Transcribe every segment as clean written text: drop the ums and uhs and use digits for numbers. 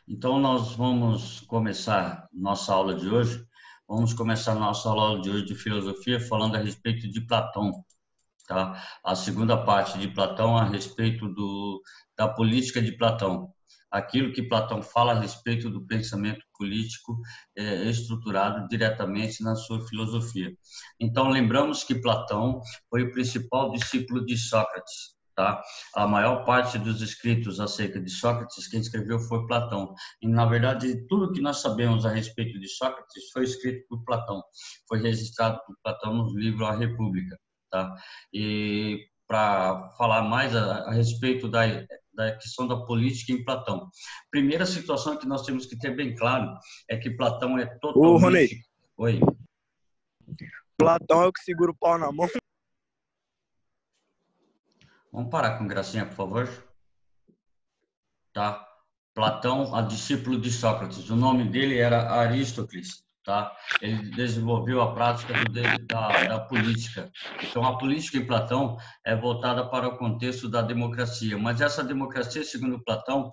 Então, nós vamos começar nossa aula de hoje. Vamos começar nossa aula de hoje de filosofia falando a respeito de Platão, tá? A segunda parte de Platão a respeito da política de Platão. Aquilo que Platão fala a respeito do pensamento político estruturado diretamente na sua filosofia. Então, lembramos que Platão foi o principal discípulo de Sócrates, tá? A maior parte dos escritos acerca de Sócrates, quem escreveu foi Platão. E, na verdade, tudo que nós sabemos a respeito de Sócrates foi escrito por Platão, foi registrado por Platão no livro A República, tá? E para falar mais a respeito da questão da política em Platão. Primeira situação que nós temos que ter bem claro é que Platão é Ô, Ronei, totalmente... Oi. Platão é o que segura o pau na mão. Vamos parar com gracinha, por favor? Tá? Platão, a discípulo de Sócrates. O nome dele era Aristóteles, tá? Ele desenvolveu a prática da política. Então, a política em Platão é voltada para o contexto da democracia, mas essa democracia, segundo Platão,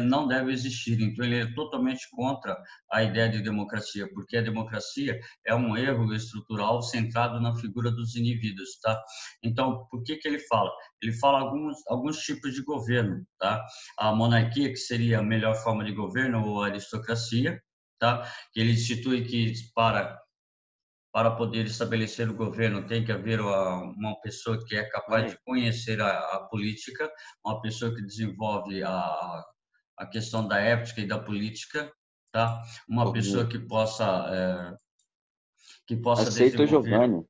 não deve existir. Então, ele é totalmente contra a ideia de democracia, porque a democracia é um erro estrutural centrado na figura dos indivíduos, tá? Então, por que ele fala? Ele fala alguns tipos de governo, tá? A monarquia, que seria a melhor forma de governo, ou a aristocracia, tá? Que ele institui que para poder estabelecer o governo tem que haver uma pessoa que é capaz de conhecer a política, uma pessoa que desenvolve a questão da ética e da política, tá? Uma pessoa que possa Aceito, desenvolver. Giovanni.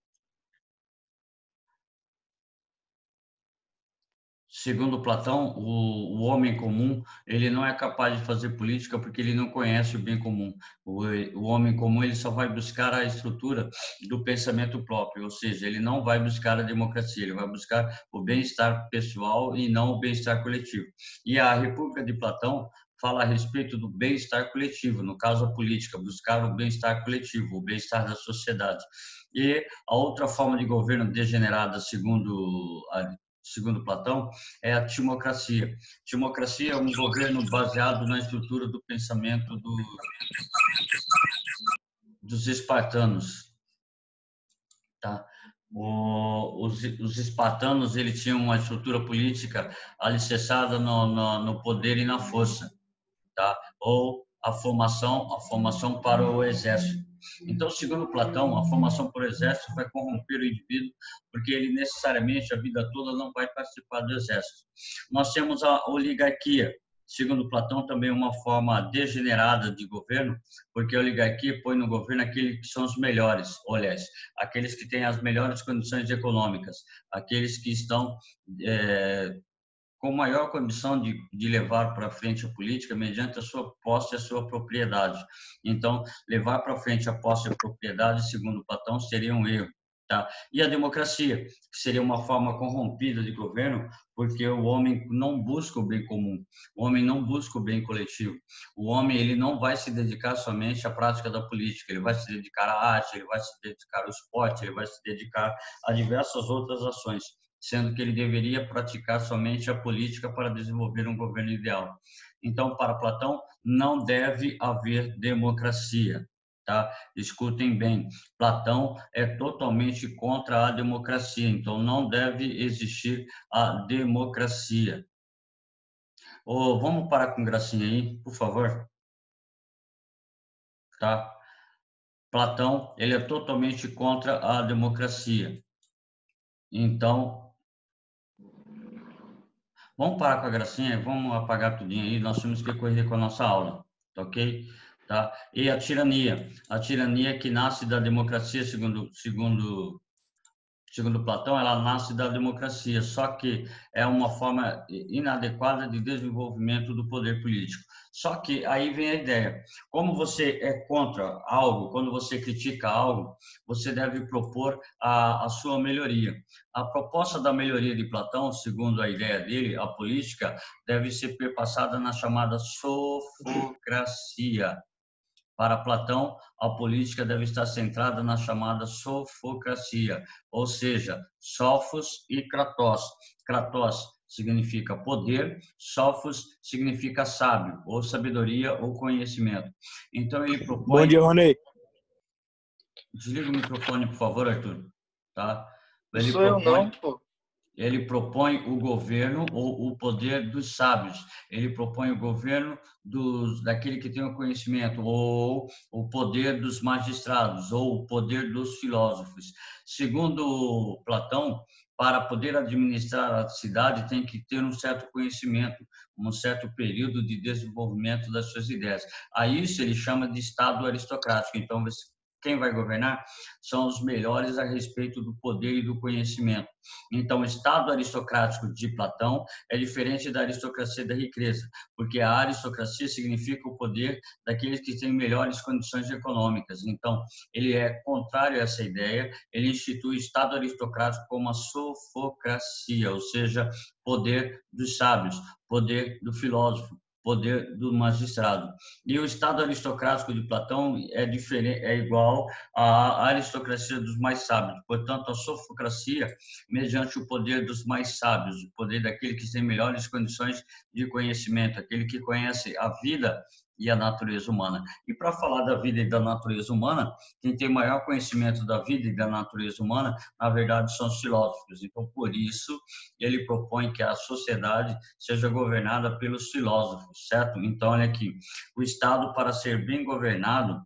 Segundo Platão, o homem comum, ele não é capaz de fazer política porque ele não conhece o bem comum. O homem comum, ele só vai buscar a estrutura do pensamento próprio, ou seja, ele não vai buscar a democracia, ele vai buscar o bem-estar pessoal e não o bem-estar coletivo. E a República de Platão fala a respeito do bem-estar coletivo, no caso a política, buscar o bem-estar coletivo, o bem-estar da sociedade. E a outra forma de governo degenerada, segundo Platão, é a timocracia. Timocracia é um governo baseado na estrutura do pensamento dos espartanos, tá? Os espartanos, eles tinham uma estrutura política alicerçada no poder e na força, tá? Ou a formação para o exército. Então, segundo Platão, a formação para o exército vai corromper o indivíduo, porque ele necessariamente a vida toda não vai participar do exército. Nós temos a oligarquia, segundo Platão, também uma forma degenerada de governo, porque a oligarquia põe no governo aqueles que são os melhores, aliás, aqueles que têm as melhores condições econômicas, aqueles que estão com maior condição de levar para frente a política mediante a sua posse e a sua propriedade. Então, levar para frente a posse e a propriedade, segundo Platão, seria um erro. Tá? E a democracia, que seria uma forma corrompida de governo, porque o homem não busca o bem comum, o homem não busca o bem coletivo. O homem, ele não vai se dedicar somente à prática da política, ele vai se dedicar à arte, ele vai se dedicar ao esporte, ele vai se dedicar a diversas outras ações, sendo que ele deveria praticar somente a política para desenvolver um governo ideal. Então, para Platão, não deve haver democracia, tá? Escutem bem, Platão é totalmente contra a democracia, então não deve existir a democracia. Vamos parar com gracinha aí, por favor? Tá? Platão, ele é totalmente contra a democracia. Então, vamos parar com a gracinha, vamos apagar tudinho aí, nós temos que correr com a nossa aula, tá ok? Tá? E a tirania que nasce da democracia, segundo Platão, ela nasce da democracia, só que é uma forma inadequada de desenvolvimento do poder político. Só que aí vem a ideia, como você é contra algo, quando você critica algo, você deve propor a sua melhoria. A proposta da melhoria de Platão, segundo a ideia dele, a política, deve ser perpassada na chamada sofocracia. Para Platão, a política deve estar centrada na chamada sofocracia, ou seja, sofos e kratos. Kratos significa poder, sophos significa sábio, ou sabedoria, ou conhecimento. Então, ele Bom propõe... dia, Ronei. Desliga o microfone, por favor, Arthur. Tá? Não sou eu não, pô. Ele propõe o governo ou o poder dos sábios. Ele propõe o governo daquele que tem o conhecimento, ou o poder dos magistrados, ou o poder dos filósofos. Segundo Platão, para poder administrar a cidade, tem que ter um certo conhecimento, um certo período de desenvolvimento das suas ideias. A isso ele chama de Estado aristocrático. Então, quem vai governar são os melhores a respeito do poder e do conhecimento. Então, o Estado aristocrático de Platão é diferente da aristocracia da riqueza, porque a aristocracia significa o poder daqueles que têm melhores condições econômicas. Então, ele é contrário a essa ideia, ele institui o Estado aristocrático como a sofocracia, ou seja, poder dos sábios, poder do filósofo, poder do magistrado. E o Estado aristocrático de Platão é diferente, é igual à aristocracia dos mais sábios. Portanto, a sofocracia, mediante o poder dos mais sábios, o poder daquele que tem melhores condições de conhecimento, aquele que conhece a vida e a natureza humana. E para falar da vida e da natureza humana, quem tem maior conhecimento da vida e da natureza humana, na verdade, são os filósofos. Então, por isso, ele propõe que a sociedade seja governada pelos filósofos, certo? Então, olha aqui, o Estado para ser bem governado,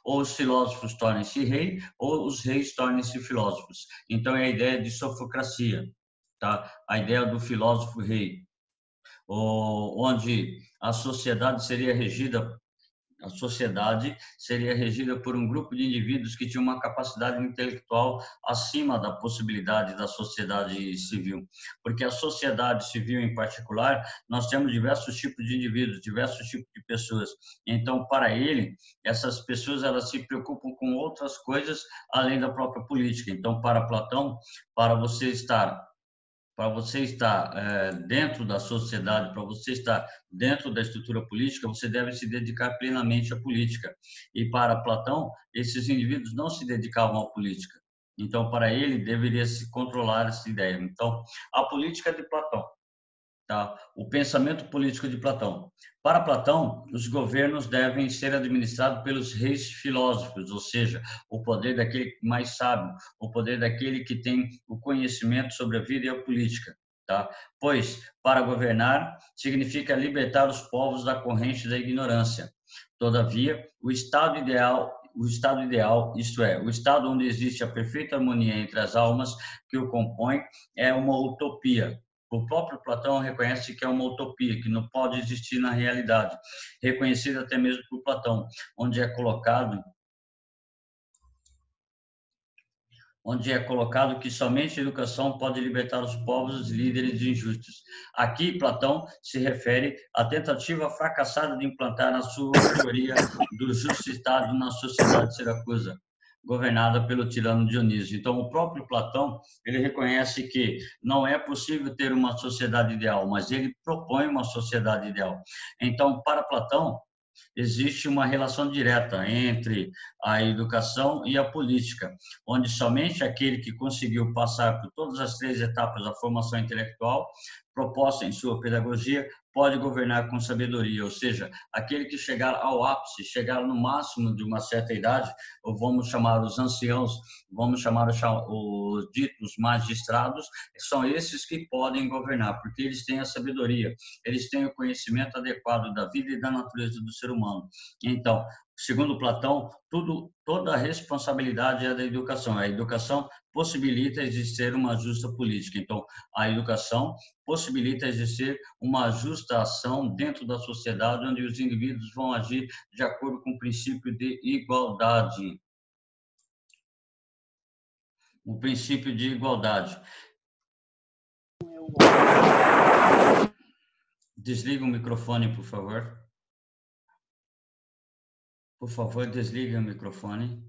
ou os filósofos tornem-se rei, ou os reis tornem-se filósofos. Então, é a ideia de sofocracia, tá? A ideia do filósofo rei, onde a sociedade seria regida por um grupo de indivíduos que tinham uma capacidade intelectual acima da possibilidade da sociedade civil. Porque a sociedade civil, em particular, nós temos diversos tipos de indivíduos, diversos tipos de pessoas. Então, para ele, essas pessoas elas se preocupam com outras coisas além da própria política. Então, para Platão, para você estar dentro da sociedade, para você estar dentro da estrutura política, você deve se dedicar plenamente à política. E para Platão, esses indivíduos não se dedicavam à política. Então, para ele, deveria se controlar essa ideia. Então, a política de Platão, tá? O pensamento político de Platão. Para Platão, os governos devem ser administrados pelos reis filósofos, ou seja, o poder daquele mais sábio, o poder daquele que tem o conhecimento sobre a vida e a política, tá? Pois, para governar, significa libertar os povos da corrente da ignorância. Todavia, o estado ideal, isto é, o estado onde existe a perfeita harmonia entre as almas que o compõem, é uma utopia. O próprio Platão reconhece que é uma utopia, que não pode existir na realidade, reconhecida até mesmo por Platão, onde é colocado que somente a educação pode libertar os povos dos líderes injustos. Aqui, Platão se refere à tentativa fracassada de implantar a sua teoria do justo Estado na sociedade siracusa, governada pelo tirano Dionísio. Então, o próprio Platão, ele reconhece que não é possível ter uma sociedade ideal, mas ele propõe uma sociedade ideal. Então, para Platão, existe uma relação direta entre a educação e a política, onde somente aquele que conseguiu passar por todas as 3 etapas da formação intelectual proposta em sua pedagogia pode governar com sabedoria, ou seja, aquele que chegar ao ápice, chegar no máximo de uma certa idade, ou vamos chamar os anciãos, vamos chamar os ditos magistrados, são esses que podem governar, porque eles têm a sabedoria, eles têm o conhecimento adequado da vida e da natureza do ser humano. Então, segundo Platão, toda a responsabilidade é da educação. A educação possibilita existir uma justa política. Então, a educação possibilita existir uma justa ação dentro da sociedade, onde os indivíduos vão agir de acordo com o princípio de igualdade. O princípio de igualdade. Desliga o microfone, por favor. Por favor, desliga o microfone.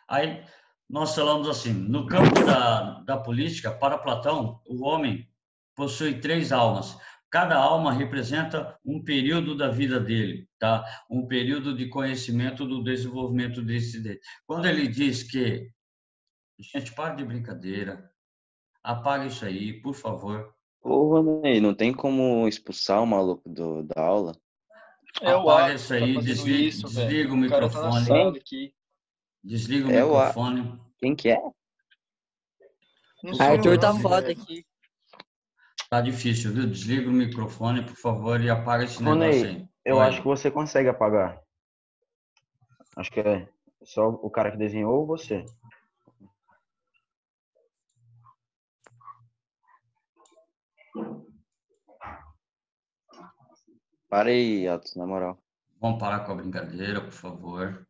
Aí, nós falamos assim, no campo da política, para Platão, o homem possui 3 almas. Cada alma representa um período da vida dele, tá? Um período de conhecimento do desenvolvimento desse dele. Quando ele diz que... Gente, para de brincadeira. Apaga isso aí, por favor. Ô, Ronei, não tem como expulsar o maluco da aula? É o Apaga Atos isso que tá aí, fazendo isso, velho. desliga o O cara tá na microfone. sala aqui. Desliga o É o A. microfone. Quem que é? Não Por sou Arthur eu, tá não, foda velho. aqui. Tá difícil, viu? Desliga o microfone, por favor, e apaga esse negócio Ronei, aí. eu Oi. acho que você consegue apagar. Acho que é só o cara que desenhou ou você. Para aí, Atos, na moral. Vamos parar com a brincadeira, por favor.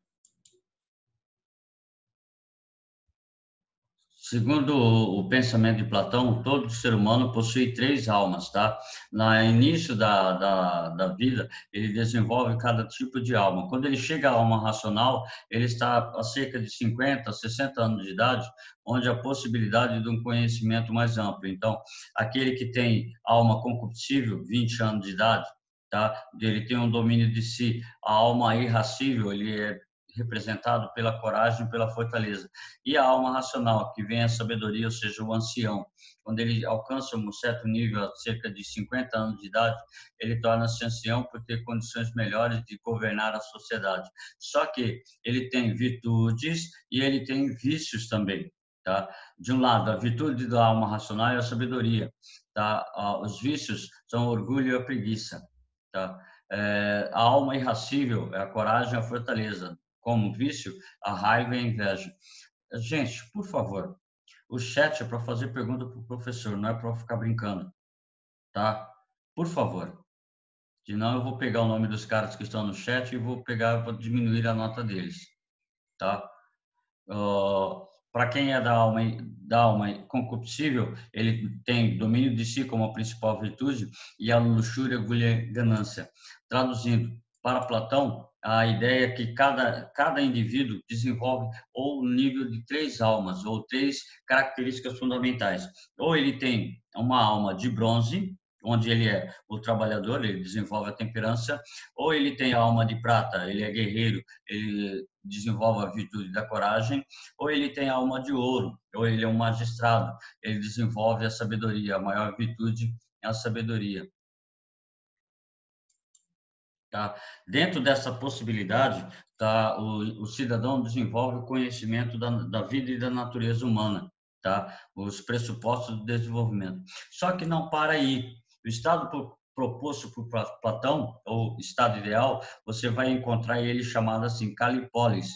Segundo o pensamento de Platão, todo ser humano possui 3 almas, tá? No início da vida, ele desenvolve cada tipo de alma. Quando ele chega à alma racional, ele está a cerca de 50, 60 anos de idade, onde a possibilidade de um conhecimento mais amplo. Então, aquele que tem alma concupiscível, 20 anos de idade, tá? Ele tem um domínio de si. A alma irracível, ele é representado pela coragem, pela fortaleza. E a alma racional, que vem a sabedoria, ou seja, o ancião, quando ele alcança um certo nível, cerca de 50 anos de idade, ele torna-se ancião por ter condições melhores de governar a sociedade. Só que ele tem virtudes e ele tem vícios também. Tá? De um lado, a virtude da alma racional é a sabedoria. Tá? Os vícios são o orgulho e a preguiça. Tá? A alma irracível é a coragem e a fortaleza. Como vício, a raiva e a inveja. Gente, por favor, o chat é para fazer pergunta para o professor, não é para ficar brincando, tá? Por favor. Senão eu vou pegar o nome dos caras que estão no chat e vou diminuir a nota deles, tá? Para quem é da alma concupiscível, ele tem domínio de si como a principal virtude e a luxúria, ganância. Traduzindo, para Platão, a ideia é que cada indivíduo desenvolve ou nível de 3 almas, ou 3 características fundamentais. Ou ele tem uma alma de bronze, onde ele é o trabalhador, ele desenvolve a temperança, ou ele tem a alma de prata, ele é guerreiro, ele desenvolve a virtude da coragem, ou ele tem a alma de ouro, ou ele é um magistrado, ele desenvolve a sabedoria, a maior virtude é a sabedoria. Tá? Dentro dessa possibilidade, tá, o cidadão desenvolve o conhecimento da vida e da natureza humana, tá? Os pressupostos do desenvolvimento. Só que não para aí. O estado proposto por Platão, ou estado ideal, você vai encontrar ele chamado assim, Calipólis,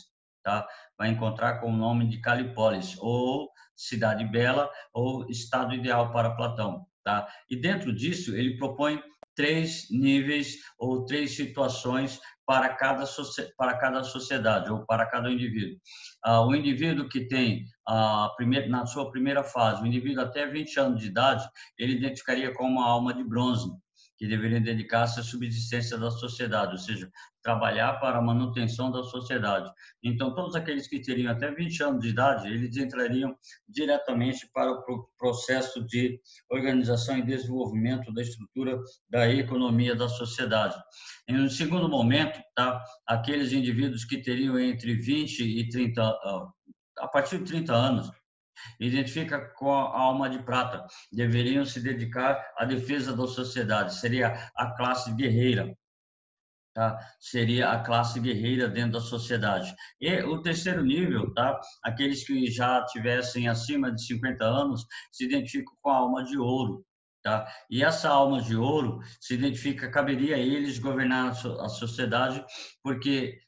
tá? Vai encontrar com o nome de Calipólis, ou cidade bela, ou estado ideal para Platão, tá? E dentro disso, ele propõe 3 níveis ou 3 situações para cada sociedade ou para cada indivíduo. O indivíduo que tem, na sua primeira fase, o indivíduo até 20 anos de idade, ele identificaria como uma alma de bronze, que deveria dedicar-se à subsistência da sociedade, ou seja, trabalhar para a manutenção da sociedade. Então, todos aqueles que teriam até 20 anos de idade, eles entrariam diretamente para o processo de organização e desenvolvimento da estrutura da economia da sociedade. Em um segundo momento, tá, aqueles indivíduos que teriam entre 20 e 30, a partir de 30 anos, identifica com a alma de prata, deveriam se dedicar à defesa da sociedade, seria a classe guerreira. Tá? Seria a classe guerreira dentro da sociedade. E o terceiro nível, tá? Aqueles que já tivessem acima de 50 anos, se identificam com a alma de ouro. Tá? E essa alma de ouro se identifica, caberia a eles governar a sociedade, porque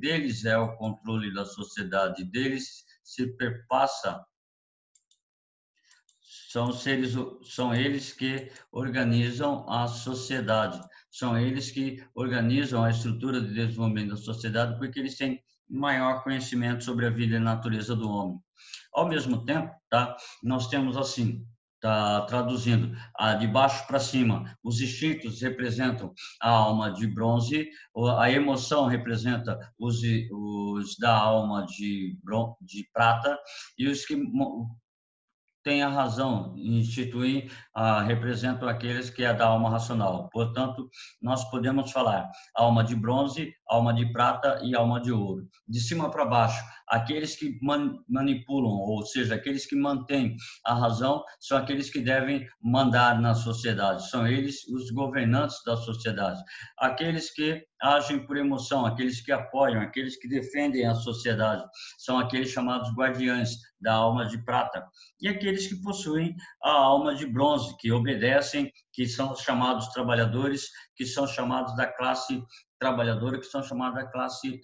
deles é o controle da sociedade, deles se perpassa. São eles que organizam a sociedade, são eles que organizam a estrutura de desenvolvimento da sociedade, porque eles têm maior conhecimento sobre a vida e a natureza do homem. Ao mesmo tempo, tá, nós temos assim, tá, traduzindo, de baixo para cima, os instintos representam a alma de bronze, a emoção representa os da alma de prata, e os que tem a razão em instituir, representam aqueles que é da alma racional. Portanto, nós podemos falar alma de bronze, alma de prata e alma de ouro. De cima para baixo, Aqueles que manipulam, ou seja, aqueles que mantêm a razão, são aqueles que devem mandar na sociedade. São eles os governantes da sociedade. Aqueles que agem por emoção, aqueles que apoiam, aqueles que defendem a sociedade, são aqueles chamados guardiães da alma de prata. E aqueles que possuem a alma de bronze, que obedecem, que são chamados trabalhadores, que são chamados da classe trabalhadora, que são chamados da classe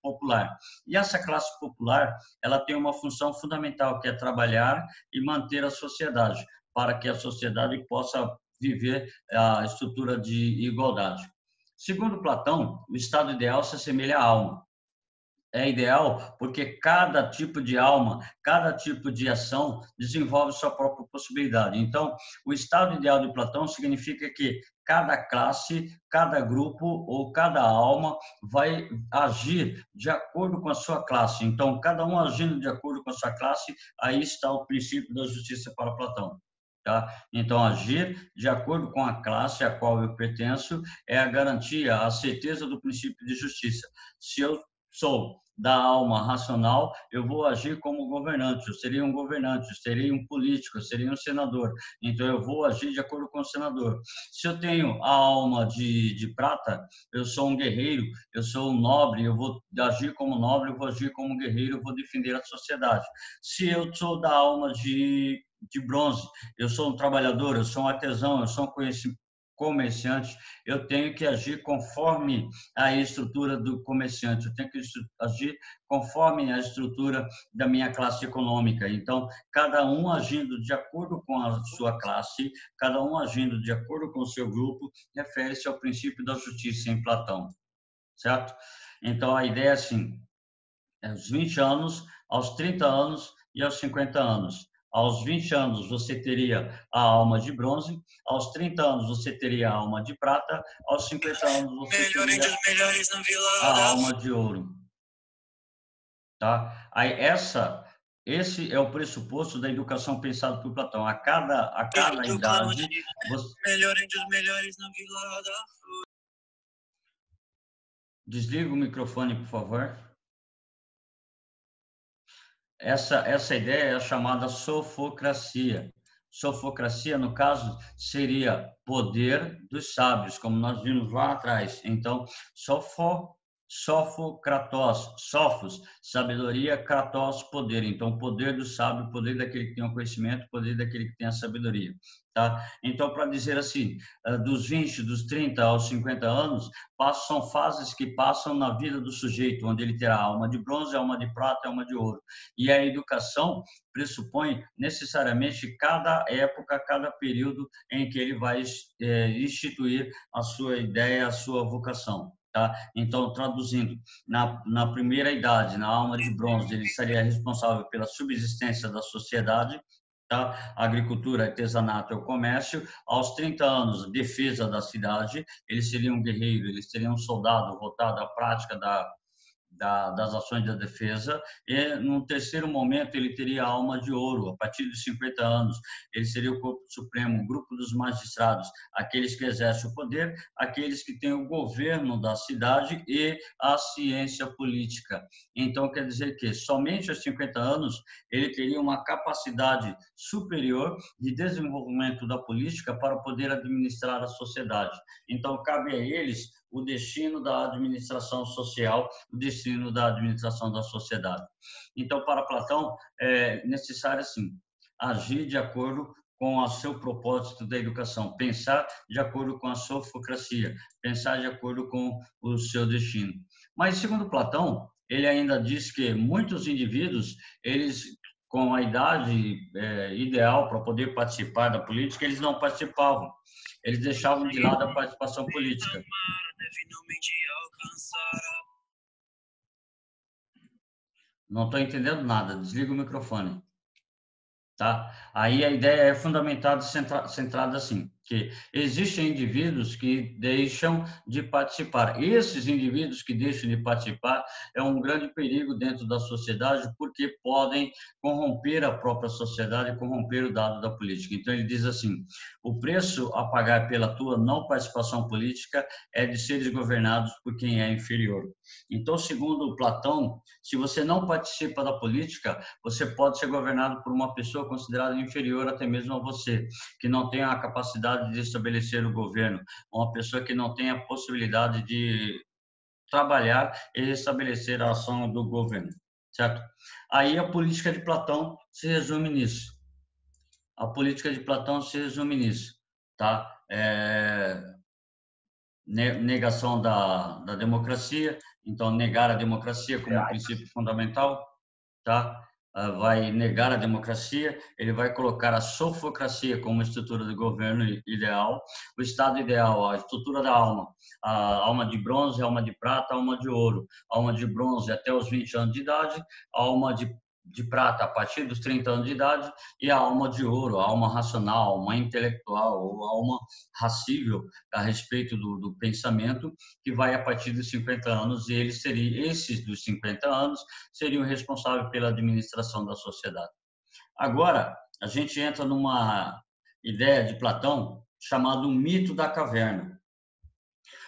popular. E essa classe popular, ela tem uma função fundamental, que é trabalhar e manter a sociedade, para que a sociedade possa viver a estrutura de igualdade. Segundo Platão, o estado ideal se assemelha à alma. É ideal porque cada tipo de alma, cada tipo de ação desenvolve sua própria possibilidade. Então, o estado ideal de Platão significa que cada classe, cada grupo ou cada alma vai agir de acordo com a sua classe. Então, cada um agindo de acordo com a sua classe, aí está o princípio da justiça para Platão. Tá? Então, agir de acordo com a classe a qual eu pertenço é a garantia, a certeza do princípio de justiça. Se eu sou da alma racional, eu vou agir como governante, eu serei um governante, eu serei um político, eu serei um senador, então eu vou agir de acordo com o senador. Se eu tenho a alma de prata, eu sou um guerreiro, eu sou um nobre, eu vou agir como nobre, eu vou agir como guerreiro, eu vou defender a sociedade. Se eu sou da alma de bronze, eu sou um trabalhador, eu sou um artesão, eu sou um comerciante, eu tenho que agir conforme a estrutura do comerciante, eu tenho que agir conforme a estrutura da minha classe econômica. Então, cada um agindo de acordo com a sua classe, cada um agindo de acordo com o seu grupo, refere-se ao princípio da justiça em Platão, certo? Então, a ideia é assim, aos 20 anos, aos 30 anos e aos 50 anos. Aos 20 anos você teria a alma de bronze, aos 30 anos você teria a alma de prata, aos 50 anos você teria a alma de ouro. Tá? Aí esse é o pressuposto da educação pensada por Platão. A cada idade Desliga o microfone, por favor. Essa ideia é a chamada sofocracia. Sofocracia, no caso, seria poder dos sábios, como nós vimos lá atrás. Então, sofocratos, sofos, sabedoria, kratos, poder. Então, poder do sábio, poder daquele que tem o conhecimento, poder daquele que tem a sabedoria. Tá? Então, para dizer assim, dos 20, dos 30 aos 50 anos, são fases que passam na vida do sujeito, onde ele terá alma de bronze, alma de prata, alma de ouro. E a educação pressupõe necessariamente cada época, cada período em que ele vai instituir a sua ideia, a sua vocação. Tá? Então, traduzindo, na primeira idade, na alma de bronze, ele seria responsável pela subsistência da sociedade, tá? Agricultura, artesanato e o comércio. Aos 30 anos, defesa da cidade, ele seria um guerreiro, ele seria um soldado voltado à prática das ações da defesa. E no terceiro momento ele teria a alma de ouro. A partir dos 50 anos ele seria o corpo supremo, o grupo dos magistrados, aqueles que exercem o poder, aqueles que têm o governo da cidade e a ciência política. Então quer dizer que somente aos 50 anos ele teria uma capacidade superior de desenvolvimento da política para poder administrar a sociedade. Então cabe a eles o destino da administração social, o destino da administração da sociedade. Então, para Platão, é necessário, assim, agir de acordo com o seu propósito da educação, pensar de acordo com a sofocracia, pensar de acordo com o seu destino. Mas, segundo Platão, ele ainda diz que muitos indivíduos, eles, com a idade ideal para poder participar da política, eles não participavam. Eles deixavam de lado a participação política. Não estou entendendo nada, desliga o microfone. Tá? Aí a ideia é fundamentada, centrada assim. que existem indivíduos que deixam de participar. Esses indivíduos que deixam de participar é um grande perigo dentro da sociedade, porque podem corromper a própria sociedade e corromper o dado da política. Então, ele diz assim: o preço a pagar pela tua não participação política é de seres governados por quem é inferior. Então, segundo Platão, se você não participa da política, você pode ser governado por uma pessoa considerada inferior até mesmo a você, que não tem a capacidade de estabelecer o governo, uma pessoa que não tem a possibilidade de trabalhar e estabelecer a ação do governo, certo? Aí a política de Platão se resume nisso. A política de Platão se resume nisso, tá? Negação da democracia, então negar a democracia como um princípio fundamental, tá? Vai negar a democracia, ele vai colocar a sofocracia como estrutura do governo ideal, o estado ideal, a estrutura da alma, a alma de bronze, a alma de prata, a alma de ouro, a alma de bronze até os 20 anos de idade, a alma de prata a partir dos 30 anos de idade e a alma de ouro, a alma racional, a alma intelectual, ou a alma racível a respeito do pensamento, que vai a partir dos 50 anos, e esses dos 50 anos seriam responsáveis pela administração da sociedade. Agora, a gente entra numa ideia de Platão chamada o mito da caverna.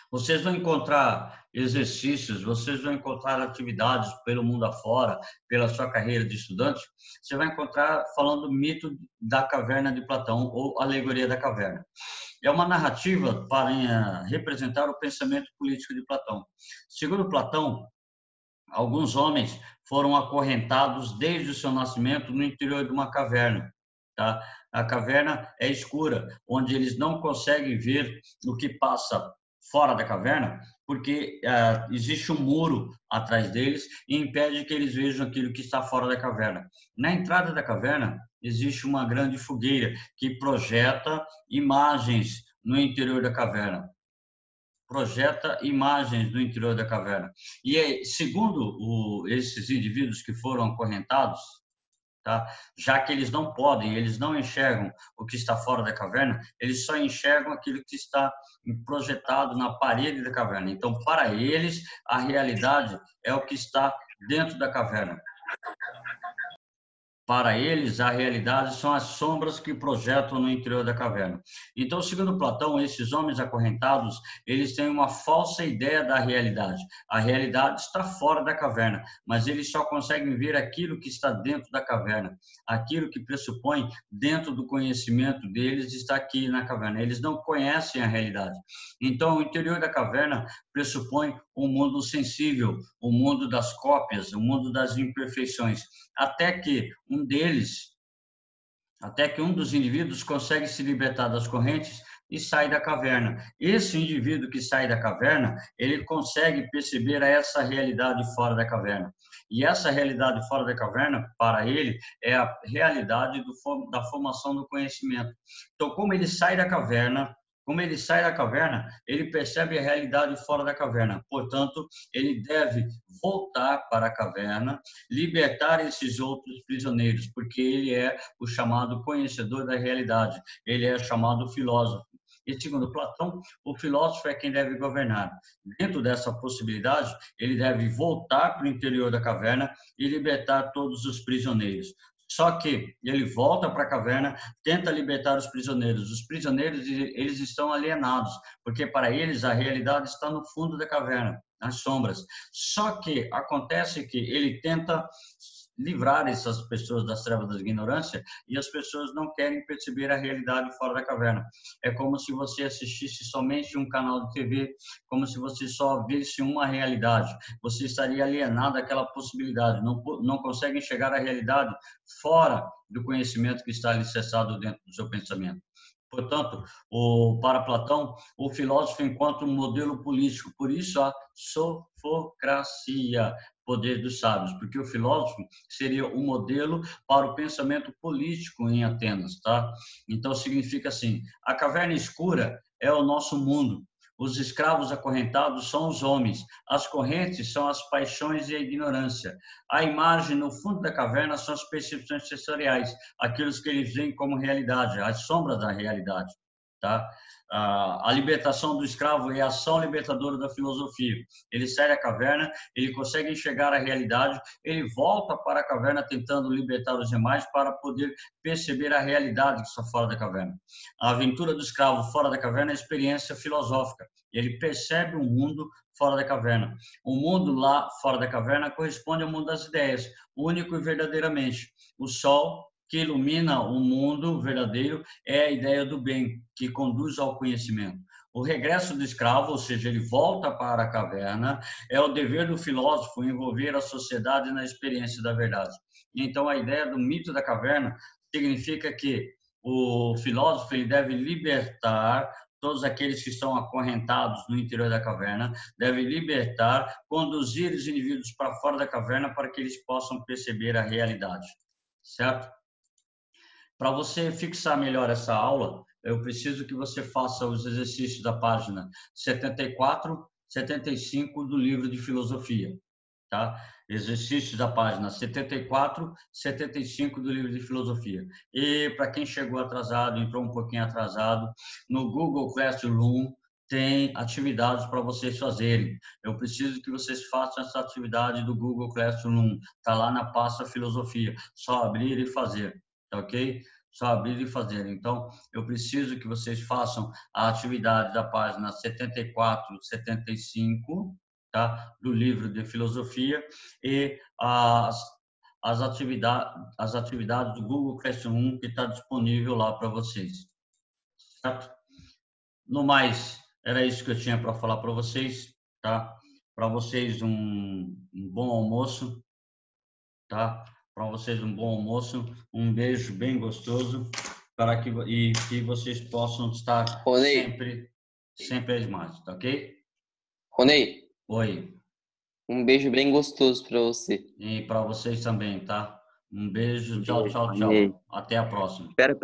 Vocês vão encontrar exercícios, vocês vão encontrar atividades pelo mundo afora, pela sua carreira de estudante, você vai encontrar falando do mito da caverna de Platão, ou alegoria da caverna. É uma narrativa para representar o pensamento político de Platão. Segundo Platão, alguns homens foram acorrentados desde o seu nascimento no interior de uma caverna. Tá? A caverna é escura, onde eles não conseguem ver o que passa fora da caverna, porque existe um muro atrás deles e impede que eles vejam aquilo que está fora da caverna. Na entrada da caverna existe uma grande fogueira que projeta imagens no interior da caverna. Projeta imagens do interior da caverna. E segundo esses indivíduos que foram acorrentados, tá? Já que eles não podem, eles não enxergam o que está fora da caverna, eles só enxergam aquilo que está projetado na parede da caverna. Então, para eles, a realidade é o que está dentro da caverna. Para eles, a realidade são as sombras que projetam no interior da caverna. Então, segundo Platão, esses homens acorrentados, eles têm uma falsa ideia da realidade. A realidade está fora da caverna, mas eles só conseguem ver aquilo que está dentro da caverna. Aquilo que pressupõe dentro do conhecimento deles está aqui na caverna. Eles não conhecem a realidade. Então, o interior da caverna pressupõe um mundo sensível, o mundo das cópias, o mundo das imperfeições, até que um dos indivíduos consegue se libertar das correntes e sai da caverna. Esse indivíduo que sai da caverna, ele consegue perceber essa realidade fora da caverna. E essa realidade fora da caverna, para ele, é a realidade da formação do conhecimento. Então, como ele sai da caverna, ele percebe a realidade fora da caverna. Portanto, ele deve voltar para a caverna, libertar esses outros prisioneiros, porque ele é o chamado conhecedor da realidade. Ele é chamado filósofo. E, segundo Platão, o filósofo é quem deve governar. Dentro dessa possibilidade, ele deve voltar para o interior da caverna e libertar todos os prisioneiros. Só que ele volta para a caverna, tenta libertar os prisioneiros. Os prisioneiros, eles estão alienados, porque para eles a realidade está no fundo da caverna, nas sombras. Só que acontece que ele tenta livrar essas pessoas das trevas da ignorância e as pessoas não querem perceber a realidade fora da caverna. É como se você assistisse somente um canal de TV, como se você só visse uma realidade. Você estaria alienado àquela possibilidade, não consegue enxergar a realidade fora do conhecimento que está alicerçado dentro do seu pensamento. Portanto, para Platão, o filósofo encontra um modelo político, por isso a sofocracia, poder dos sábios, porque o filósofo seria um modelo para o pensamento político em Atenas, tá? Então, significa assim, a caverna escura é o nosso mundo, os escravos acorrentados são os homens, as correntes são as paixões e a ignorância. A imagem no fundo da caverna são as percepções sensoriais, aqueles que eles veem como realidade, as sombras da realidade. tá? A libertação do escravo é a ação libertadora da filosofia. Ele sai da caverna, ele consegue enxergar a realidade, ele volta para a caverna tentando libertar os demais para poder perceber a realidade que está fora da caverna. A aventura do escravo fora da caverna é a experiência filosófica. Ele percebe um mundo fora da caverna. O mundo lá fora da caverna corresponde ao mundo das ideias, único e verdadeiramente. O sol que ilumina o mundo verdadeiro é a ideia do bem, que conduz ao conhecimento. O regresso do escravo, ou seja, ele volta para a caverna, é o dever do filósofo envolver a sociedade na experiência da verdade. Então, a ideia do mito da caverna significa que o filósofo ele deve libertar todos aqueles que estão acorrentados no interior da caverna, deve libertar, conduzir os indivíduos para fora da caverna para que eles possam perceber a realidade, certo? Para você fixar melhor essa aula, eu preciso que você faça os exercícios da página 74, 75 do livro de filosofia, tá? Exercícios da página 74, 75 do livro de filosofia. E para quem chegou atrasado, entrou um pouquinho atrasado, no Google Classroom tem atividades para vocês fazerem. Eu preciso que vocês façam essa atividade do Google Classroom. Está lá na pasta filosofia. Só abrir e fazer. Tá ok? Só abrir e fazer. Então, eu preciso que vocês façam a atividade da página 74, 75, tá? Do livro de filosofia e as atividades do Google Classroom que está disponível lá para vocês. Certo? No mais, era isso que eu tinha para falar para vocês, tá? Para vocês um bom almoço, tá? Para vocês um bom almoço, um beijo bem gostoso para que vocês possam estar sempre às mais, tá ok? Ronei, Oi. um beijo bem gostoso para você. E para vocês também, tá? Um beijo, tchau, tchau, Ronei. tchau. Até a próxima. Pera.